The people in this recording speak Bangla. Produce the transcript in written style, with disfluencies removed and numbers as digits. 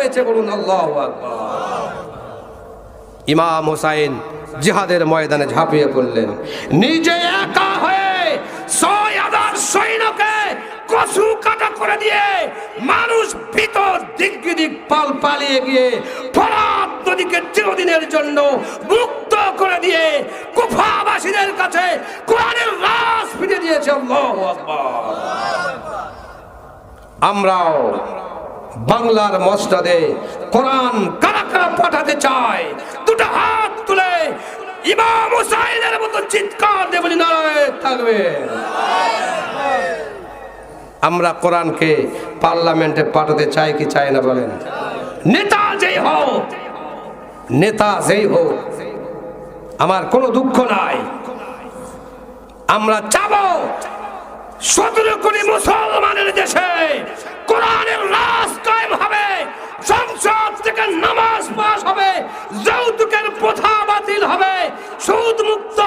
হয়েছে, বলুন আল্লাহু আকবার। ইমাম হুসাইন জিহাদের ময়দানে ঝাঁপিয়ে পড়লেন, নিজে একা হয়ে ৬০০০ সৈন্যকে কচু কাটা করে দিয়ে মানুষ ভিতর দিক দিক পালিয়ে গিয়ে ফরাত নদীকে চিরদিনের জন্য মুক্ত করে দিয়ে কুফাবাসীদের কাছে কোরআনের রাস ফিরে দিয়েছে। আল্লাহু আকবার। আমরাও বাংলার মসজিদে কোরআন কারা কারা পাঠাতে চাই, দুটো হাত তুলে ইমাম হুসাইনের মতো চিৎকার দিয়ে বলি নারায়ে তাকবীর। আমরা কোরআনকে পার্লামেন্টে পাঠাতে চাই কি চাই না বলেন? নেতা যেই হোক, নেতা যেই হোক, আমার কোনো দুঃখ নাই। আমরা চাবো ১৭ কোটি মুসলমানের দেশে কোরআনের রাজ কায়েম হবে, সংসদ থেকে নামাজ পাস হবে, যৌতুকের প্রথা বাতিল হবে, সুদ মুক্ত